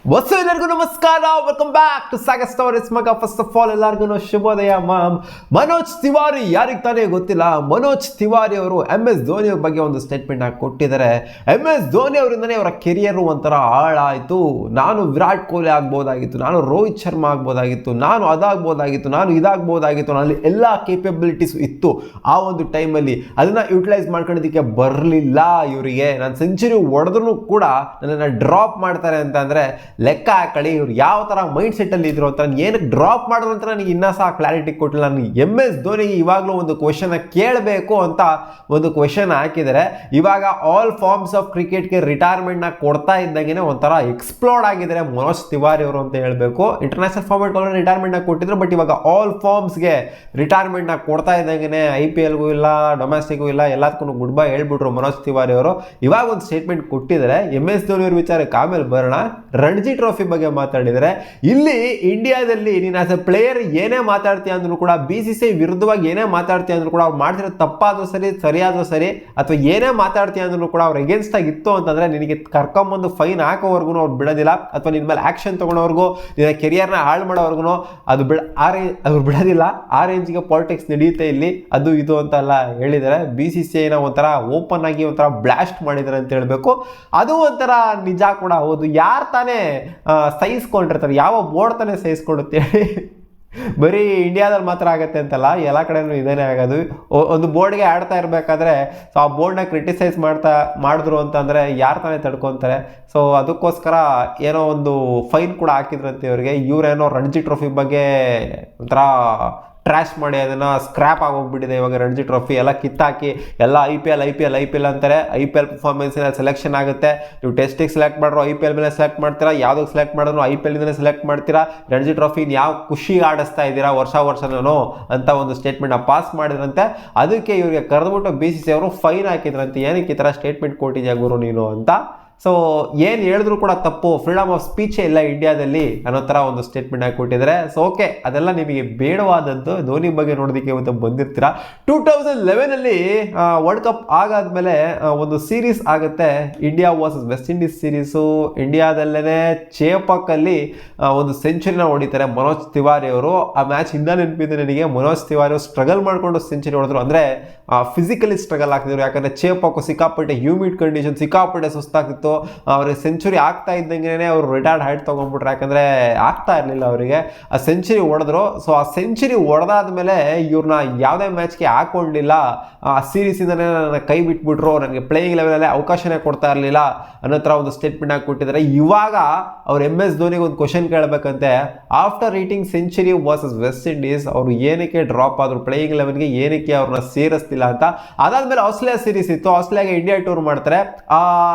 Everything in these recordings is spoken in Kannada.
ಎಲ್ಲರಿಗೂ ನಮಸ್ಕಾರ, welcome back to saga stories. ಮಗ ಫಸ್ಟ್ ಆಫ್ ಆಲ್ ಎಲ್ಲರಿಗೂ ಶುಭೋದಯ. ಮನೋಜ್ ತಿವಾರಿ ಯಾರಿಗೆ ತಾನೇ ಗೊತ್ತಿಲ್ಲ, ಮನೋಜ್ ತಿವಾರಿ ಅವರು MS ಧೋನಿ ಅವ್ರ ಬಗ್ಗೆ ಒಂದು ಸ್ಟೇಟ್ಮೆಂಟ್ ಆಗಿ ಕೊಟ್ಟಿದ್ದಾರೆ. MS ಧೋನಿ ಅವರಿಂದನೇ ಅವರ ಕೆರಿಯರ್ ಒಂಥರ ಹಾಳಾಯಿತು, ನಾನು ವಿರಾಟ್ ಕೊಹ್ಲಿ ಆಗ್ಬೋದಾಗಿತ್ತು, ನಾನು ರೋಹಿತ್ ಶರ್ಮಾ ಆಗ್ಬೋದಾಗಿತ್ತು, ನಾನು ಅದಾಗ್ಬೋದಾಗಿತ್ತು, ನಾನು ಇದಾಗ್ಬೋದಾಗಿತ್ತು, ನನ್ನಲ್ಲಿ ಎಲ್ಲ ಕೇಪಬಿಲಿಟೀಸ್ ಇತ್ತು ಆ ಒಂದು ಟೈಮಲ್ಲಿ, ಅದನ್ನು ಯುಟಿಲೈಸ್ ಮಾಡ್ಕೊಳ್ಳೋದಕ್ಕೆ ಬರಲಿಲ್ಲ ಇವರಿಗೆ. ನಾನು ಸೆಂಚುರಿ ಹೊಡೆದ್ರೂ ಕೂಡ ನನ್ನನ್ನು ಡ್ರಾಪ್ ಮಾಡ್ತಾರೆ ಅಂತಂದರೆ ಲೆಕ್ಕ ಹಾಕೊಳ್ಳಿ ಇವ್ರು ಯಾವ ಥರ ಮೈಂಡ್ ಸೆಟ್ಟಲ್ಲಿ ಇದ್ರು ಅಂತ. ಏನಕ್ಕೆ ಡ್ರಾಪ್ ಮಾಡೋದು ಅಂತ ನನಗೆ ಇನ್ನೂ ಸಹ ಕ್ಲಾರಿಟಿ ಕೊಟ್ಟಿಲ್ಲ. ನನಗೆ MS ಧೋನಿಗೆ ಇವಾಗಲೂ ಒಂದು ಕ್ವೆಶನ್ ಕೇಳಬೇಕು ಅಂತ ಒಂದು ಕ್ವೆಶನ್ ಹಾಕಿದ್ದಾರೆ. ಇವಾಗ ಆಲ್ ಫಾರ್ಮ್ಸ್ ಆಫ್ ಕ್ರಿಕೆಟ್ಗೆ ರಿಟೈರ್ಮೆಂಟ್ನ ಕೊಡ್ತಾ ಇದ್ದಂಗೆ ಒಂಥರ ಎಕ್ಸ್ಪ್ಲೋರ್ಡ್ ಆಗಿದ್ದಾರೆ ಮನೋಜ್ ತಿವಾರಿ ಅವರು ಅಂತ ಹೇಳಬೇಕು. ಇಂಟರ್ನ್ಯಾಷನಲ್ ಫಾರ್ಮೆಟ್ಗಳು ರಿಟೈರ್ಮೆಂಟ್ನ ಕೊಟ್ಟಿದ್ರು, ಬಟ್ ಇವಾಗ ಆಲ್ ಫಾರ್ಮ್ಸ್ಗೆ ರಿಟೈರ್ಮೆಂಟ್ನ ಕೊಡ್ತಾ ಇದ್ದಂಗೆ IPLಗೂ ಇಲ್ಲ, ಡೊಮೆಸ್ಟಿಕ್ಗೂ ಇಲ್ಲ, ಎಲ್ಲದಕ್ಕೂ ಗುಡ್ ಬೈ ಹೇಳ್ಬಿಟ್ರು ಮನೋಜ್ ತಿವಾರಿ ಅವರು. ಇವಾಗ ಒಂದು ಸ್ಟೇಟ್ಮೆಂಟ್ ಕೊಟ್ಟಿದ್ದಾರೆ. MS ಧೋನಿ ಅವ್ರ ವಿಚಾರಕ್ಕೆ ಆಮೇಲೆ ಬರೋಣ. ರಣಜಿ ಟ್ರೋಫಿ ಬಗ್ಗೆ ಮಾತಾಡಿದರೆ, ಇಲ್ಲಿ ಇಂಡಿಯಾದಲ್ಲಿ ನೀನು ಆಸ್ ಎ ಪ್ಲೇಯರ್ ಏನೇ ಮಾತಾಡ್ತೀಯ ಅಂದ್ರೂ ಕೂಡ, BCCI ವಿರುದ್ಧವಾಗಿ ಏನೇ ಮಾತಾಡ್ತೀಯ ಅಂದ್ರೂ ಕೂಡ, ಅವ್ರು ಮಾಡ್ತಿರೋ ತಪ್ಪಾದ್ರೂ ಸರಿ ಸರಿಯಾದ್ರೂ ಸರಿ, ಅಥವಾ ಏನೇ ಮಾತಾಡ್ತೀಯ ಅಂದ್ರೂ ಕೂಡ ಅವ್ರು ಎಗೇನ್ಸ್ಟ್ ಆಗಿತ್ತು ಅಂತಂದ್ರೆ ನಿನಗೆ ಕರ್ಕೊಂಬಂದು ಫೈನ್ ಹಾಕೋವರೆಗೂ ಅವ್ರು ಬಿಡೋದಿಲ್ಲ, ಅಥವಾ ನಿನ್ನ ಮೇಲೆ ಆಕ್ಷನ್ ತಗೊಳೋವರೆಗೂ, ನಿನ್ನ ಕೆರಿಯರ್ನ ಹಾಳು ಮಾಡೋವರೆಗೂ ಅದು ಬಿಡೋದಿಲ್ಲ. ಆ ರೇಂಜ್ಗೆ ಪಾಲಿಟಿಕ್ಸ್ ನಡೆಯುತ್ತೆ ಇಲ್ಲಿ, ಅದು ಇದು ಅಂತೆಲ್ಲ ಹೇಳಿದ್ದಾರೆ. BCCIನ ಒಂಥರ ಓಪನ್ ಆಗಿ ಒಂಥರ ಬ್ಲಾಸ್ಟ್ ಮಾಡಿದ್ದಾರೆ ಅಂತ ಹೇಳಬೇಕು. ಅದು ಒಂಥರ ನಿಜ ಕೂಡ ಹೌದು. ಯಾರು ತಾನೇ ಸಹಿಸ್ಕೊಂಡಿರ್ತಾರೆ, ಯಾವ ಬೋರ್ಡ್ ತಾನೇ ಸಹಿಸ್ಕೊಡುತ್ತೆ? ಬರೀ ಇಂಡಿಯಾದಲ್ಲಿ ಮಾತ್ರ ಆಗತ್ತೆ ಅಂತಲ್ಲ, ಎಲ್ಲ ಕಡೆನೂ ಇದೇನೇ ಆಗೋದು. ಒಂದು ಬೋರ್ಡ್ಗೆ ಆಡ್ತಾ ಇರಬೇಕಾದ್ರೆ ಸೊ ಆ ಬೋರ್ಡ್ನ ಕ್ರಿಟಿಸೈಸ್ ಮಾಡಿದ್ರು ಅಂತಂದರೆ ಯಾರು ತಾನೇ ತಡ್ಕೊತಾರೆ? ಸೊ ಅದಕ್ಕೋಸ್ಕರ ಏನೋ ಒಂದು ಫೈನ್ ಕೂಡ ಹಾಕಿದ್ರಂತೆ ಇವರಿಗೆ. ಇವರೇನೋ ರಣಜಿ ಟ್ರೋಫಿ ಬಗ್ಗೆ ಒಂಥರ ಟ್ರ್ಯಾಶ್ ಮಾಡಿ ಅದನ್ನು ಸ್ಕ್ರ್ಯಾಪ್ ಆಗೋಗ್ಬಿಟ್ಟಿದೆ ಇವಾಗ. ರಣಜಿ ಟ್ರೋಫಿ ಎಲ್ಲ ಕಿತ್ತಾಕಿ ಎಲ್ಲ IPL ಅಂತಾರೆ. IPL ಪರ್ಫಾರ್ಮೆನ್ಸಿನ ಸೆಲೆಕ್ಷನ್ ಆಗುತ್ತೆ. ನೀವು ಟೆಸ್ಟಿಗೆ ಸೆಲೆಕ್ಟ್ ಮಾಡ್ರು IPL ಮೇಲೆ ಸೆಲೆಕ್ಟ್ ಮಾಡ್ತೀರಾ, ಯಾವುದಕ್ಕೆ ಸೆಲೆಕ್ಟ್ ಮಾಡಿದ್ರು IPL ಇಂದಲೇ ಸೆಲೆಕ್ಟ್ ಮಾಡ್ತೀರಾ. ರಣಜಿ ಟ್ರೋಫಿನ ಯಾವ ಖುಷಿ ಆಡಿಸ್ತಾ ಇದ್ದೀರಾ ವರ್ಷನೂ ಅಂತ ಒಂದು ಸ್ಟೇಟ್ಮೆಂಟ್ನ ಪಾಸ್ ಮಾಡಿದ್ರಂತೆ. ಅದಕ್ಕೆ ಇವರಿಗೆ ಕರೆದ್ಬಿಟ್ಟು BCCI ಅವರು ಫೈನ್ ಹಾಕಿದ್ರಂತೆ. ಏನಕ್ಕೆ ಈ ಥರ ಸ್ಟೇಟ್ಮೆಂಟ್ ಕೊಟ್ಟಿದ್ಯಾ ಗುರು ನೀನು ಅಂತ. ಸೊ ಏನು ಹೇಳಿದ್ರು ಕೂಡ ತಪ್ಪು, ಫ್ರೀಡಮ್ ಆಫ್ ಸ್ಪೀಚೇ ಇಲ್ಲ ಇಂಡಿಯಾದಲ್ಲಿ ಅನ್ನೋ ಥರ ಒಂದು ಸ್ಟೇಟ್ಮೆಂಟ್ ಆಗಿ ಕೊಟ್ಟಿದ್ದಾರೆ. ಸೊ ಓಕೆ, ಅದೆಲ್ಲ ನಿಮಗೆ ಬೇಡವಾದದ್ದು. ಧೋನಿ ಬಗ್ಗೆ ನೋಡೋದಕ್ಕೆ ಇವತ್ತು ಬಂದಿರ್ತೀರಾ. 2011 ವರ್ಲ್ಡ್ ಕಪ್ ಆಗಾದ್ಮೇಲೆ ಒಂದು ಸೀರೀಸ್ ಆಗುತ್ತೆ, India versus West Indies series. ಇಂಡಿಯಾದಲ್ಲೇ ಚೇಪಕ್ಕಲ್ಲಿ ಒಂದು ಸೆಂಚುರಿನ ಹೊಡಿತಾರೆ ಮನೋಜ್ ತಿವಾರಿ ಅವರು. ಆ ಮ್ಯಾಚ್ ಇಂದ ನೆನಪಿದೆ ನನಗೆ. ಮನೋಜ್ ತಿವಾರಿ ಅವರು ಸ್ಟ್ರಗಲ್ ಮಾಡಿಕೊಂಡು ಸೆಂಚುರಿ ಹೊಡೆದ್ರು, ಅಂದರೆ ಫಿಸಿಕಲಿ ಸ್ಟ್ರಗಲ್ ಆಗ್ತಿದ್ರು. ಯಾಕಂದರೆ ಚೇಪಕ್ಕು ಸಿಕ್ಕಾಪಟ್ಟೆ ಹ್ಯೂಮಿಡ್ ಕಂಡೀಷನ್, ಸಿಕ್ಕಾಪಟ್ಟೆ ಸುಸ್ತಾಗ್ತಿತ್ತು. ಅವ್ರಿಗೆ ಸೆಂಚುರಿ ಆಗ್ತಾ ಇದ್ದಂಗೆ ಅವರು ರಿಟೈರ್ಡ್ ಹೈಟ್ ತೊಗೊಂಡ್ಬಿಟ್ರು, ಯಾಕಂದರೆ ಆಗ್ತಾ ಇರಲಿಲ್ಲ ಅವರಿಗೆ. ಆ ಸೆಂಚುರಿ ಹೊಡೆದ್ರು. ಸೊ ಆ ಸೆಂಚುರಿ ಹೊಡೆದಾದ್ಮೇಲೆ ಇವ್ರನ್ನ ಯಾವುದೇ ಮ್ಯಾಚ್ಗೆ ಹಾಕೊಂಡಿಲ್ಲ. ಆ ಸೀರೀಸಿಂದನೇ ನನ್ನ ಕೈ ಬಿಟ್ಬಿಟ್ರು, ನನಗೆ ಪ್ಲೇಯಿಂಗ್ ಲೆವೆಲಲ್ಲೇ ಅವಕಾಶನೇ ಕೊಡ್ತಾ ಇರಲಿಲ್ಲ ಅನ್ನೋ ಥರ ಒಂದು ಸ್ಟೇಟ್ಮೆಂಟ್ ಆಗಿ ಕೊಟ್ಟಿದ್ದಾರೆ. ಇವಾಗ ಅವ್ರು MS ಧೋನಿಗೆ ಒಂದು ಕ್ವಶನ್ ಕೇಳಬೇಕಂತೆ. After reaching century versus West Indies ಅವರು ಏನಕ್ಕೆ ಡ್ರಾಪ್ ಆದರು, ಪ್ಲೇಯಿಂಗ್ ಲೆವೆನ್ಗೆ ಏನಕ್ಕೆ ಅವ್ರನ್ನ ಸೇರಿಸ್ತಿಲ್ಲ ಅಂತ. ಅದಾದಮೇಲೆ ಆಸ್ಟ್ರೇಲಿಯಾ ಸೀರೀಸ್ ಇತ್ತು, ಆಸ್ಟ್ರೇಲಿಯಾಗೆ ಇಂಡಿಯಾ ಟೂರ್ ಮಾಡ್ತಾರೆ. ಆ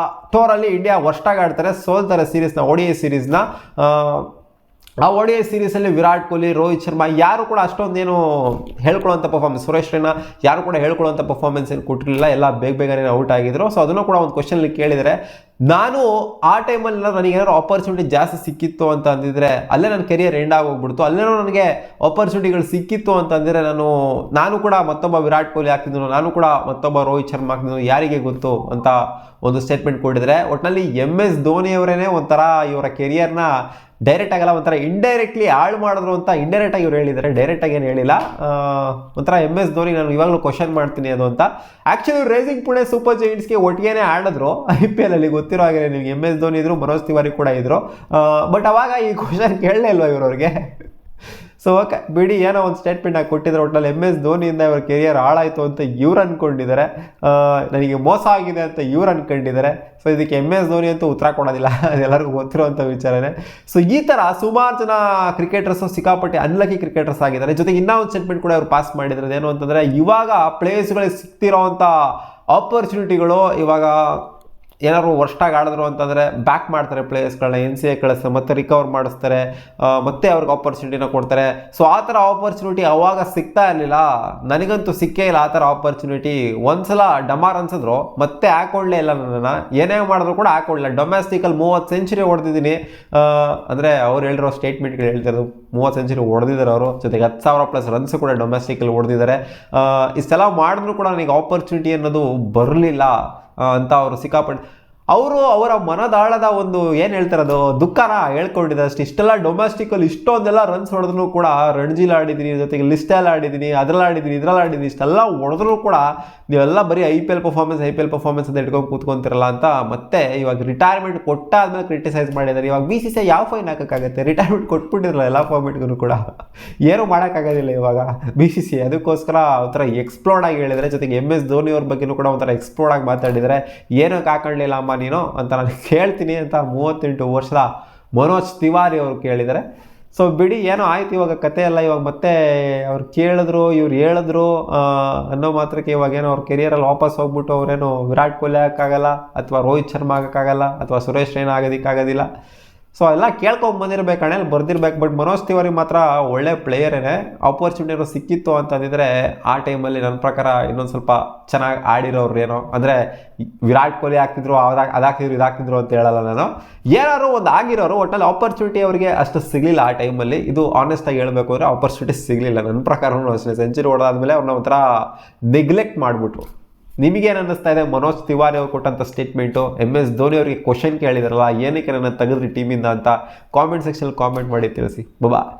ಟೂರಲ್ಲಿ ಇಂಡಿಯಾ ವರ್ಸ್ಟಾಗಿ ಆಡ್ತಾರೆ, ಸೋಲ್ತಾರೆ ಸೀರೀಸ್ನ, ODI ಸೀರೀಸ್ನ. ಆ ODI ಸೀರೀಸಲ್ಲಿ ವಿರಾಟ್ ಕೊಹ್ಲಿ, ರೋಹಿತ್ ಶರ್ಮಾ ಯಾರು ಕೂಡ ಅಷ್ಟೊಂದೇನು ಹೇಳ್ಕೊಳ್ಳೋಂಥ ಪರ್ಫಾರ್ಮೆನ್ಸ್, ಸುರೇಶ್ ರೈನಾ ಯಾರು ಕೂಡ ಹೇಳ್ಕೊಳ್ಳೋಂಥ ಪರ್ಫಾರ್ಮೆನ್ಸ್ ಏನು ಕೊಟ್ಟಿರಲಿಲ್ಲ, ಎಲ್ಲ ಬೇಗನೆ ಔಟ್ ಆಗಿದ್ರು. ಸೊ ಅದನ್ನು ಕೂಡ ಒಂದು ಕ್ವಶನಲ್ಲಿ ಕೇಳಿದರೆ, ನಾನು ಆ ಟೈಮಲ್ಲಿ ನನಗೇನಾದ್ರು ಆಪರ್ಚುನಿಟಿ ಜಾಸ್ತಿ ಸಿಕ್ಕಿತ್ತು ಅಂತ ಅಂದಿದ್ರೆ ಅಲ್ಲೇ ನನ್ನ ಕೆರಿಯರ್ ಎಂಡ್ ಆಗೋಗ್ಬಿಡ್ತು. ಅಲ್ಲೇನೋ ನನಗೆ ಆಪರ್ಚುನಿಟಿಗಳು ಸಿಕ್ಕಿತ್ತು ಅಂತಂದರೆ ನಾನು ಕೂಡ ಮತ್ತೊಬ್ಬ ವಿರಾಟ್ ಕೊಹ್ಲಿ ಆಗ್ತಿದ್ರು, ನಾನು ಕೂಡ ಮತ್ತೊಬ್ಬ ರೋಹಿತ್ ಶರ್ಮಾ ಆಗ್ತಿದ್ರು, ಯಾರಿಗೆ ಗೊತ್ತು ಅಂತ ಒಂದು ಸ್ಟೇಟ್ಮೆಂಟ್ ಕೊಟ್ಟಿದ್ರೆ. ಒಟ್ಟಿನಲ್ಲಿ MS ಧೋನಿಯವರೇ ಒಂಥರ ಇವರ ಕೆರಿಯರ್ನ ಡೈರೆಕ್ಟ್ ಆಗಲ್ಲ, ಒಂಥರ ಇಂಡೈರೆಕ್ಟ್ಲಿ ಹಾಳು ಮಾಡಿದ್ರು ಅಂತ ಇಂಡೈರೆಕ್ಟಾಗಿ ಇವ್ರು ಹೇಳಿದ್ದಾರೆ, ಡೈರೆಕ್ಟಾಗಿ ಏನು ಹೇಳಿಲ್ಲ. ಒಂಥರ MS ಧೋನಿ ನಾನು ಇವಾಗಲೂ ಕ್ವಶನ್ ಮಾಡ್ತೀನಿ ಅದು ಅಂತ. ಆ್ಯಕ್ಚುಲಿ ರೈಸಿಂಗ್ ಪುಣೆ ಸೂಪರ್ ಜೈಂಟ್ಸ್ಗೆ ಒಟ್ಟಿಗೆ ಆಡಿದ್ರು IPL ಅಲ್ಲಿ, ಗೊತ್ತಿರೋ ಹಾಗೆ ನಿಮಗೆ. MS ಧೋನಿ ಇದ್ರು, ಮನೋಜ್ ತಿವಾರಿ ಕೂಡ ಇದ್ರು. ಬಟ್ ಅವಾಗ ಈ ಕ್ವಶನ್ ಕೇಳಲೇ ಇಲ್ವಾ ಇವ್ರವ್ರಿಗೆ? ಸೊ ಓಕೆ ಬಿಡಿ, ಏನೋ ಒಂದು ಸ್ಟೇಟ್ಮೆಂಟ್ ಆಗಿ ಕೊಟ್ಟಿದ್ದಾರೆ. ಒಟ್ಟಿನಲ್ಲಿ MS ಧೋನಿಯಿಂದ ಇವ್ರ ಕೆರಿಯರ್ ಹಾಳಾಯಿತು ಅಂತ ಇವ್ರು ಅಂದ್ಕೊಂಡಿದ್ದಾರೆ, ನನಗೆ ಮೋಸ ಆಗಿದೆ ಅಂತ ಇವ್ರು ಅಂದ್ಕೊಂಡಿದ್ದಾರೆ. ಸೊ ಇದಕ್ಕೆ MS ಧೋನಿ ಅಂತೂ ಉತ್ತರ ಕೊಡೋದಿಲ್ಲ, ಅದೆಲ್ಲರಿಗೂ ಗೊತ್ತಿರುವಂಥ ವಿಚಾರನೇ. ಸೊ ಈ ಥರ ಸುಮಾರು ಜನ ಕ್ರಿಕೆಟರ್ಸು ಸಿಕ್ಕಾಪಟ್ಟೆ ಅನ್ಲಕ್ಕಿ ಕ್ರಿಕೆಟರ್ಸ್ ಆಗಿದ್ದಾರೆ. ಜೊತೆಗೆ ಇನ್ನೂ ಒಂದು ಸ್ಟೇಟ್ಮೆಂಟ್ ಕೂಡ ಅವ್ರು ಪಾಸ್ ಮಾಡಿದ್ರು. ಏನು ಅಂತಂದರೆ, ಇವಾಗ ಪ್ಲೇಯರ್ಸ್ಗಳಿಗೆ ಸಿಗ್ತಿರೋವಂಥ ಆಪರ್ಚುನಿಟಿಗಳು, ಇವಾಗ ಏನಾದ್ರು ವರ್ಸ್ಟಾಗಿ ಆಡಿದ್ರು ಅಂತಂದರೆ ಬ್ಯಾಕ್ ಮಾಡ್ತಾರೆ ಪ್ಲೇಯರ್ಸ್ಗಳನ್ನ, NCA ಕಳಿಸ್ತಾರೆ, ಮತ್ತೆ ರಿಕವರ್ ಮಾಡಿಸ್ತಾರೆ, ಮತ್ತೆ ಅವ್ರಿಗೆ ಆಪರ್ಚುನಿಟಿನ ಕೊಡ್ತಾರೆ. ಸೊ ಆ ಥರ ಆಪರ್ಚುನಿಟಿ ಅವಾಗ ಸಿಗ್ತಾ ಇರಲಿಲ್ಲ, ನನಗಂತೂ ಸಿಕ್ಕೇ ಇಲ್ಲ ಆ ಥರ ಆಪರ್ಚುನಿಟಿ. ಒಂದ್ಸಲ ಡಮಾರ್ ಅನ್ಸಿದ್ರು, ಮತ್ತೆ ಹಾಕೊಳ್ಳೇ ಇಲ್ಲ, ನನ್ನನ್ನು ಏನೇ ಮಾಡಿದ್ರು ಕೂಡ ಹಾಕೊಳ್ಳಿಲ್ಲ. ಡೊಮೆಸ್ಟಿಕಲ್ಲಿ 30 ಸೆಂಚುರಿ ಹೊಡೆದಿದ್ದೀನಿ ಅಂದರೆ ಅವ್ರು ಹೇಳಿರೋ ಸ್ಟೇಟ್ಮೆಂಟ್ಗಳು ಹೇಳ್ತಿರೋದು. 30 ಸೆಂಚುರಿ ಹೊಡೆದಿದ್ದಾರೆ ಅವರು, ಜೊತೆಗೆ 10,000+ ರನ್ಸ್ ಕೂಡ ಡೊಮೆಸ್ಟಿಕಲ್ಲಿ ಹೊಡೆದಿದ್ದಾರೆ. ಇಷ್ಟೆಲ್ಲ ಮಾಡಿದ್ರು ಕೂಡ ನನಗೆ ಆಪರ್ಚುನಿಟಿ ಅನ್ನೋದು ಬರಲಿಲ್ಲ ಅಂತ ಅವರು ಸಿಕ್ಕಾಪಟ್ಟೆ ಅವರು ಅವರ ಮನದಾಳದ ಒಂದು ಏನು ಹೇಳ್ತಾರದು ದುಃಖನ ಹೇಳ್ಕೊಂಡಿದ್ದಾರೆ ಅಷ್ಟು. ಇಷ್ಟೆಲ್ಲ ಡೊಮೆಸ್ಟಿಕಲ್ಲಿ ಇಷ್ಟೊಂದೆಲ್ಲ ರನ್ಸ್ ಹೊಡೆದ್ರು ಕೂಡ, ರಣಜಿಲ್ ಆಡಿದ್ದೀನಿ, ಜೊತೆಗೆ ಲಿಸ್ಟಲ್ಲಿ ಆಡಿದ್ದೀನಿ, ಅದ್ರಲ್ಲಿ ಆಡಿದ್ದೀನಿ, ಇದ್ರಲ್ಲಿ ಆಡಿದ್ದೀನಿ, ಇಷ್ಟೆಲ್ಲ ಹೊಡೆದ್ರು ಕೂಡ ನೀವೆಲ್ಲ ಬರೀ ಐ ಪಿ ಎಲ್ ಪರ್ಫಾರ್ಮೆನ್ಸ್ ಅಂತ ಇಟ್ಕೊಂಡು ಕೂತ್ಕೊಂತಿರಲ್ಲ ಅಂತ ಮತ್ತೆ ಇವಾಗ ರಿಟೈರ್ಮೆಂಟ್ ಕೊಟ್ಟಾದ್ಮೇಲೆ ಕ್ರಿಟಿಸೈಸ್ ಮಾಡಿದ್ದಾರೆ. ಇವಾಗ BCCI ಯಾವ ಫೈನ್ ಹಾಕೋಕ್ಕಾಗತ್ತೆ? ರಿಟೈರ್ಮೆಂಟ್ ಕೊಟ್ಬಿಟ್ಟಿರಲ್ಲ ಎಲ್ಲ ಫಾರ್ಮೆಟ್ಗೂ ಕೂಡ, ಏನೂ ಮಾಡೋಕ್ಕಾಗೋದಿಲ್ಲ ಇವಾಗ BCCI. ಅದಕ್ಕೋಸ್ಕರ ಒಂಥರ ಎಕ್ಸ್ಪ್ಲೋರ್ಡ್ ಆಗಿ ಹೇಳಿದರೆ, ಜೊತೆಗೆ MS ಧೋನಿ ಅವ್ರ ಬಗ್ಗೆನೂ ಕೂಡ ಒಂಥರ ಎಕ್ಸ್ಪ್ಲೋರ್ಡ್ ಆಗಿ ಮಾತಾಡಿದರೆ, ಏನಕ್ಕೆ ಹಾಕೊಳ್ಳಿಲ್ಲ ಅಮ್ಮ ನೀನು ಅಂತ ನಾನು ಕೇಳ್ತೀನಿ ಅಂತ 38 ವರ್ಷದ ಮನೋಜ್ ತಿವಾರಿ ಅವರು ಕೇಳಿದ್ದಾರೆ. ಸೊ ಬಿಡಿ, ಏನೋ ಆಯ್ತು, ಇವಾಗ ಕತೆ ಎಲ್ಲ ಇವಾಗ ಮತ್ತೆ ಅವ್ರು ಕೇಳಿದ್ರು, ಇವ್ರು ಹೇಳಿದ್ರು ಅನ್ನೋ ಮಾತ್ರಕ್ಕೆ ಇವಾಗೇನೋ ಅವ್ರ ಕೆರಿಯರಲ್ಲಿ ವಾಪಸ್ ಹೋಗ್ಬಿಟ್ಟು ಅವ್ರೇನು ವಿರಾಟ್ ಕೊಹ್ಲಿ ಆಗೋಕ್ಕಾಗಲ್ಲ, ಅಥವಾ ರೋಹಿತ್ ಶರ್ಮಾ ಆಗೋಕ್ಕಾಗಲ್ಲ, ಅಥವಾ ಸುರೇಶ್ ರೈನಾ ಆಗೋದಕ್ಕಾಗೋದಿಲ್ಲ. ಸೊ ಎಲ್ಲ ಕೇಳ್ಕೊಂಡು ಬಂದಿರ್ಬೇಕು, ಹಣೆಯಲ್ಲಿ ಬರ್ದಿರ್ಬೇಕು. ಬಟ್ ಮನೋಜ್ ತಿವಾರಿ ಮಾತ್ರ ಒಳ್ಳೆ ಪ್ಲೇಯರೇನೆ. ಆಪರ್ಚುನಿಟಿ ಸಿಕ್ಕಿತ್ತು ಅಂತಂದಿದ್ರೆ ಆ ಟೈಮಲ್ಲಿ ನನ್ನ ಪ್ರಕಾರ ಇನ್ನೊಂದು ಸ್ವಲ್ಪ ಚೆನ್ನಾಗಿ ಆಡಿರೋರು ಏನೋ, ಅಂದರೆ ವಿರಾಟ್ ಕೊಹ್ಲಿ ಆಗ್ತಿದ್ರು, ಅದಾಗ್ತಿದ್ರು ಇದಾಗ್ತಿದ್ರು ಅಂತ ಹೇಳಲ್ಲ ನಾನು, ಏನಾದ್ರು ಒಂದು ಆಗಿರೋರು. ಒಟ್ಟಲ್ಲಿ ಆಪರ್ಚುನಿಟಿ ಅವರಿಗೆ ಅಷ್ಟು ಸಿಗಲಿಲ್ಲ ಆ ಟೈಮಲ್ಲಿ. ಇದು ಆನೆಸ್ಟಾಗಿ ಹೇಳಬೇಕು ಅಂದರೆ ಆಪರ್ಚುನಿಟಿ ಸಿಗಲಿಲ್ಲ ನನ್ನ ಪ್ರಕಾರನೂ ಅಷ್ಟೇ. ಸೆಂಚುರಿ ಹೊಡೆದಾದ್ಮೇಲೆ ಅವ್ರನ್ನ ಒಂಥರ ನೆಗ್ಲೆಕ್ಟ್ ಮಾಡಿಬಿಟ್ರು. ನಿಮಗೇನು ಅನ್ನಿಸ್ತಾ ಇದೆ ಮನೋಜ್ ತಿವಾರಿ ಅವ್ರು ಕೊಟ್ಟಂಥ ಸ್ಟೇಟ್ಮೆಂಟು? MS ಧೋನಿ ಅವರಿಗೆ ಕ್ವಶನ್ ಕೇಳಿದ್ರಲ್ಲ, ಏನಕ್ಕೆ ನನ್ನ ತೆಗೆದ್ರಿ ಟೀಮಿಂದ ಅಂತ ಕಾಮೆಂಟ್ ಸೆಕ್ಷನಲ್ಲಿ ಕಾಮೆಂಟ್ ಮಾಡಿ ತಿಳಿಸಿ. ಬಾಯ್.